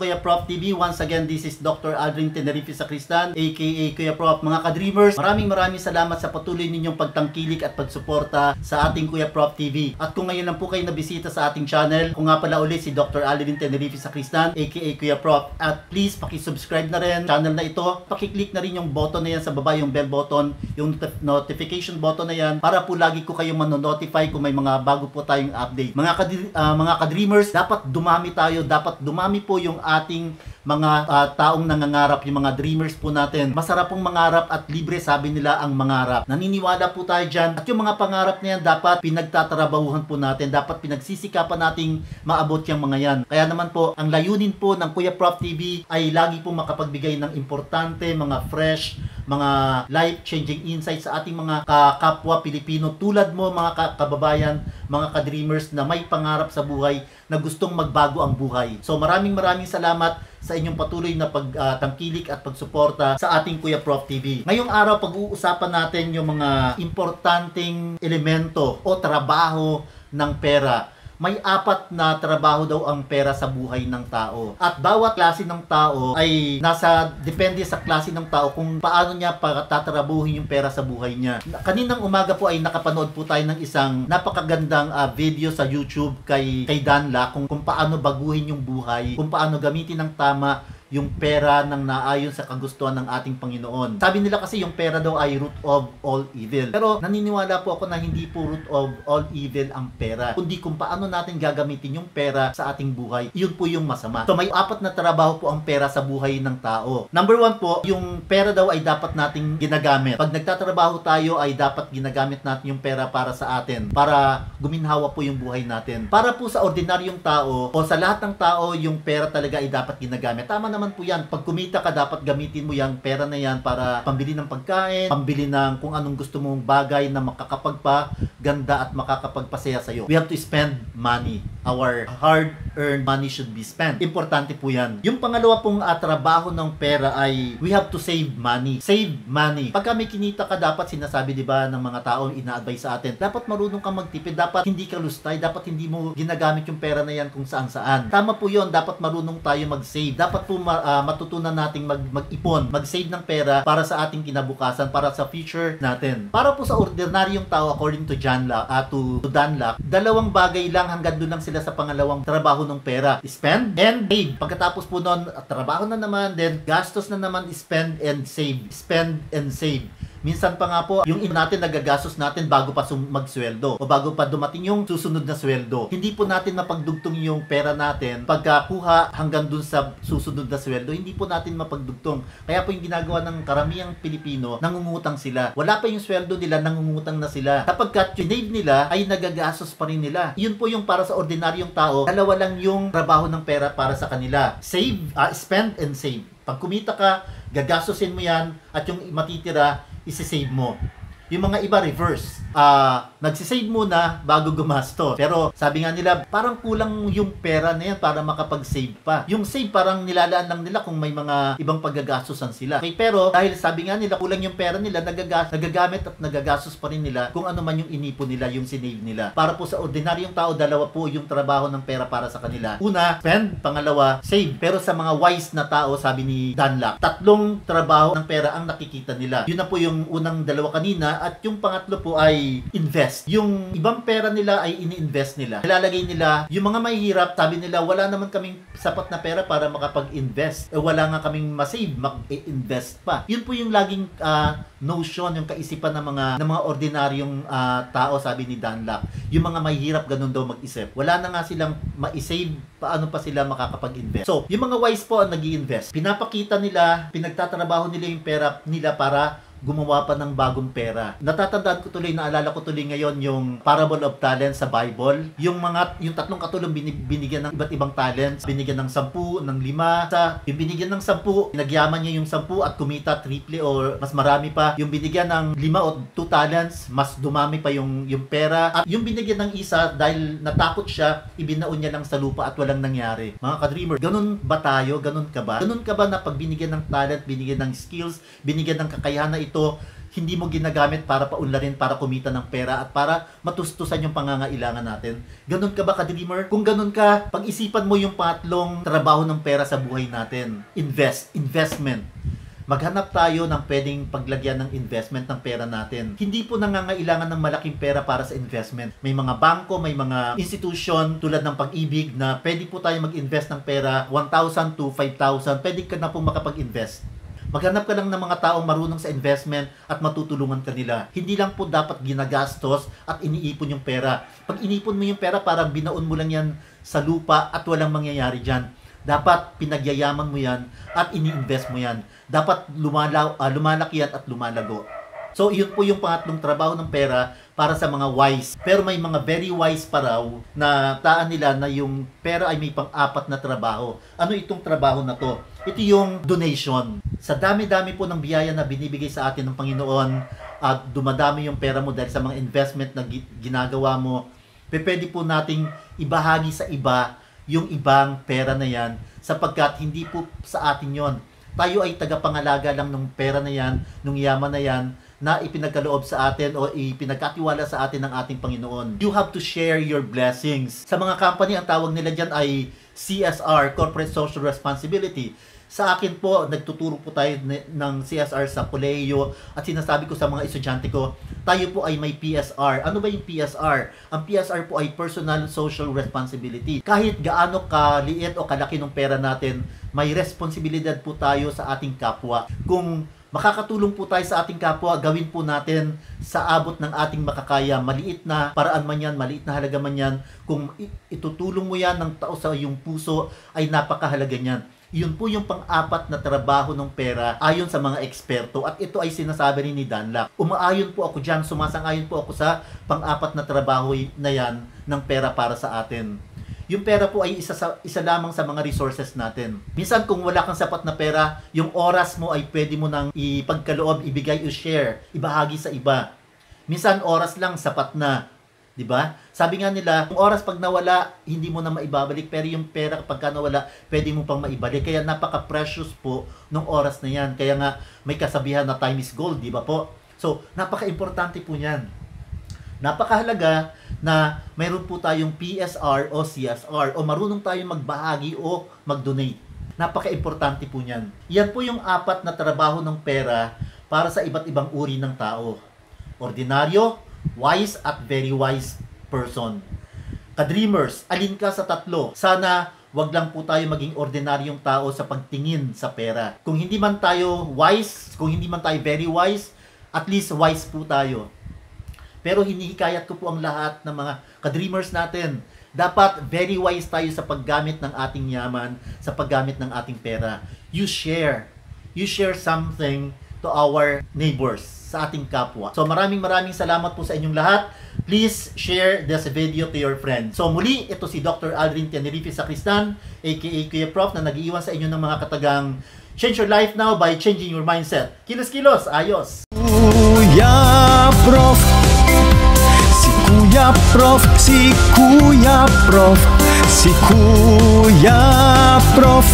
Kuya Prof TV. Once again, this is Dr. Aldrin Tenerife Sacristan, aka Kuya Prof. Mga ka-dreamers, maraming salamat sa patuloy ninyong pagtangkilik at pagsuporta sa ating Kuya Prof TV. At kung ngayon lang po kayo nabisita sa ating channel, kung nga pala ulit si Dr. Aldrin Tenerife Sacristan, aka Kuya Prof. At please, pakisubscribe na rin channel na ito. Pakiclick na rin yung button na yan sa baba, yung bell button, yung notification button na yan, para po lagi ko kayong manonotify kung may mga bago po tayong update. Mga ka-dreamers, dapat dumami tayo, dapat dumami po yung ating mga taong nangangarap, yung mga dreamers po natin. Masarap pong mangarap at libre, sabi nila, ang mangarap. Naniniwala po tayo dyan. At yung mga pangarap na yan, dapat pinagtatrabahuhan po natin. Dapat pinagsisikapan nating maabot yung mga yan. Kaya naman po, ang layunin po ng Kuya Prof TV ay lagi po makapagbigay ng importante, mga fresh, mga life-changing insights sa ating mga kapwa Pilipino tulad mo, mga kababayan, mga ka-dreamers na may pangarap sa buhay, na gustong magbago ang buhay. So maraming salamat sa inyong patuloy na pagtangkilik at pagsuporta sa ating Kuya Prof TV. Ngayong araw, pag-uusapan natin yung mga importanteng elemento o trabaho ng pera. May 4 na trabaho daw ang pera sa buhay ng tao. At bawat klase ng tao ay depende sa klase ng tao kung paano niya tatrabuhin yung pera sa buhay niya. Kaninang umaga po ay nakapanood po tayo ng isang napakagandang video sa YouTube kay Danla kung paano baguhin yung buhay, kung paano gamitin ng tama yung pera ng naayon sa kagustuhan ng ating Panginoon. Sabi nila kasi yung pera daw ay root of all evil. Pero naniniwala po ako na hindi po root of all evil ang pera, kundi kung paano natin gagamitin yung pera sa ating buhay. Yun po yung masama. So may 4 na trabaho po ang pera sa buhay ng tao. Number 1 po, yung pera daw ay dapat nating ginagamit. Pag nagtatrabaho tayo ay dapat ginagamit natin yung pera para sa atin, para guminhawa po yung buhay natin. Para po sa ordinaryong tao o sa lahat ng tao, yung pera talaga ay dapat ginagamit. Tama naman po yan. Pag kumita ka, dapat gamitin mo yung pera na yan para pambili ng pagkain, pambili ng kung anong gusto mong bagay na makakapagpaganda at makakapagpasaya sa'yo. We have to spend money. Our hard-earned money should be spent. Importante po yan. Yung pangalawa pong trabaho ng pera ay we have to save money. Save money. Pagka may kinita ka, dapat sinasabi, di ba, ng mga tao, ina-advise sa atin, dapat marunong ka magtipid, dapat hindi ka lustay, dapat hindi mo ginagamit yung pera na yan kung saan-saan. Tama po yun, dapat marunong tayo mag-save. Dapat po matutunan nating mag-ipon, mag-save ng pera para sa ating kinabukasan, para sa future natin. Para po sa ordinaryong tao, according to Danla, 2 bagay lang, hanggang doon lang sila sa pangalawang trabaho ng pera. Spend and save. Pagkatapos po noon, trabaho na naman, then gastos na naman, spend and save. Spend and save. Minsan pa nga po, yung natin nagagastos natin bago pa magsweldo o bago pa dumating yung susunod na sweldo. Hindi po natin mapagdugtong yung pera natin pagkakuha hanggang dun sa susunod na sweldo. Hindi po natin mapagdugtong. Kaya po yung ginagawa ng karamihang Pilipino, nangungutang sila. Wala pa yung sweldo nila, nangungutang na sila. Kapag sinave nila, ay nagagastos pa rin nila. Yun po yung para sa ordinaryong tao, dalawa lang yung trabaho ng pera para sa kanila. Save, spend and save. Pag kumita ka, gagastosin mo yan at yung matitira, isi-save mo. Yung mga iba reverse. Nagsisave muna bago gumasto. Pero sabi nga nila, parang kulang yung pera na yan para makapag-save pa. Yung save parang nilalaan lang nila kung may mga ibang paggagastosan sila. Okay, pero dahil sabi nga nila, kulang yung pera nila, nagagamit at nagagastos pa rin nila kung ano man yung inipon nila, yung sinave nila. Para po sa ordinaryong tao, 2 po yung trabaho ng pera para sa kanila. Una, spend. Pangalawa, save. Pero sa mga wise na tao, sabi ni Danla, 3 trabaho ng pera ang nakikita nila. Yun na po yung unang 2 kanina. At yung pangatlo po ay invest. Yung ibang pera nila ay ini-invest nila. Nilalagay nila, yung mga mahihirap, sabi nila, wala naman kaming sapat na pera para makapag-invest. Wala nga kaming masave, mag-invest pa. Yun po yung laging notion, yung kaisipan ng mga ordinaryong tao, sabi ni Danla. Yung mga mahihirap, ganun daw mag-isip. Wala na nga silang ma-save, paano pa sila makakapag-invest. So, yung mga wise po ang nag-i-invest. Pinapakita nila, pinagtatrabaho nila yung pera nila para gumawa pa ng bagong pera. Natatandaan ko tuloy, naalala ko tuloy ngayon yung Parable of Talents sa Bible. Yung 3 katulong binigyan ng iba't ibang talents. Binigyan ng 10, ng 5. Yung binigyan ng 10, nagyaman niya yung 10 at kumita triple or mas marami pa. Yung binigyan ng 5 o 2 talents, mas dumami pa yung pera. At yung binigyan ng isa, dahil natakot siya, ibinaon niya lang sa lupa at walang nangyari. Mga ka-dreamer, ganun ba tayo? Ganun ka ba? Ganun ka ba na pag binigyan ng talent, binigyan ng skills, binigyan ng kakayahan na ito, hindi mo ginagamit para paunlarin, para kumita ng pera at para matustusan yung pangangailangan natin. Ganun ka ba ka-dreamer? Kung ganun ka, pag-isipan mo yung patlong trabaho ng pera sa buhay natin. Investment. Maghanap tayo ng pwedeng paglagyan ng investment ng pera natin. Hindi po nangangailangan ng malaking pera para sa investment. May mga bangko, may mga institution tulad ng Pag-ibig na pwede po tayo mag-invest ng pera 1,000 to 5,000. Pwede ka na po makapag-invest. Maghanap ka lang ng mga taong marunong sa investment at matutulungan ka nila. Hindi lang po dapat ginagastos at iniipon yung pera. Pag inipon mo yung pera, parang binaon mo lang yan sa lupa at walang mangyayari dyan. Dapat pinagyayaman mo yan at ini-invest mo yan. Dapat lumalaki yan at lumalago. So, yun po yung pangatlong trabaho ng pera para sa mga wise. Pero may mga very wise pa raw na taan nila na yung pera ay may pang-apat na trabaho. Ano itong trabaho na to? Ito yung donation. Sa dami-dami po ng biyaya na binibigay sa atin ng Panginoon at dumadami yung pera mo dahil sa mga investment na ginagawa mo, pwede po nating ibahagi sa iba yung ibang pera na yan sapagkat hindi po sa atin yon. Tayo ay tagapangalaga lang ng pera na yan, ng yaman na yan, na ipinagkaloob sa atin o ipinagkatiwala sa atin ng ating Panginoon. You have to share your blessings. Sa mga company, ang tawag nila dyan ay CSR, Corporate Social Responsibility. Sa akin po, nagtuturo po tayo ng CSR sa kolehiyo at sinasabi ko sa mga estudyante ko, tayo po ay may PSR. Ano ba yung PSR? Ang PSR po ay Personal Social Responsibility. Kahit gaano kaliit o kalaki ng pera natin, may responsibilidad po tayo sa ating kapwa. Kung makakatulong po tayo sa ating kapwa, gawin po natin sa abot ng ating makakaya. Maliit na paraan man yan, maliit na halaga man yan. Kung itutulong mo yan ng tao sa iyong puso, ay napakahalaga niyan. Yun po yung pang-apat na trabaho ng pera ayon sa mga eksperto at ito ay sinasabi rin ni Dunlap. Umaayon po ako dyan, sumasang-ayon po ako sa pang-apat na trabaho na yan ng pera para sa atin. Yung pera po ay isa lamang sa mga resources natin. Minsan kung wala kang sapat na pera, yung oras mo ay pwede mo nang ipagkaloob, ibigay o share, ibahagi sa iba. Minsan oras lang sapat na. Diba? Sabi nga nila, yung oras pag nawala, hindi mo na maibabalik. Pero yung pera pagka nawala, pwede mo pang maibalik. Kaya napaka-precious po ng oras na yan. Kaya nga may kasabihan na time is gold, di ba po? So, napaka-importante po yan. Napakahalaga na mayroon po tayong PSR o CSR o marunong tayong magbahagi o mag-donate. Napaka-importante po yan. Yan po yung apat na trabaho ng pera para sa iba't ibang uri ng tao. Ordinaryo, wise at very wise person. Ka-dreamers, alin ka sa tatlo? Sana wag lang po tayo maging ordinaryong tao sa pagtingin sa pera. Kung hindi man tayo wise, kung hindi man tayo very wise, at least wise po tayo. Pero hinihikayat ko po ang lahat ng mga ka-dreamers natin. Dapat very wise tayo sa paggamit ng ating yaman, sa paggamit ng ating pera. You share. You share something to our neighbors, sa ating kapwa. So maraming salamat po sa inyong lahat. Please share this video to your friends. So muli, ito si Dr. Aldrin Tenerife Sacristan, aka Kuya Prof, na nag-iwan sa inyo ng mga katagang change your life now by changing your mindset. Kilos-kilos, ayos! Kuya Prof, si Kuya Prof, si Kuya Prof, si Kuya Prof.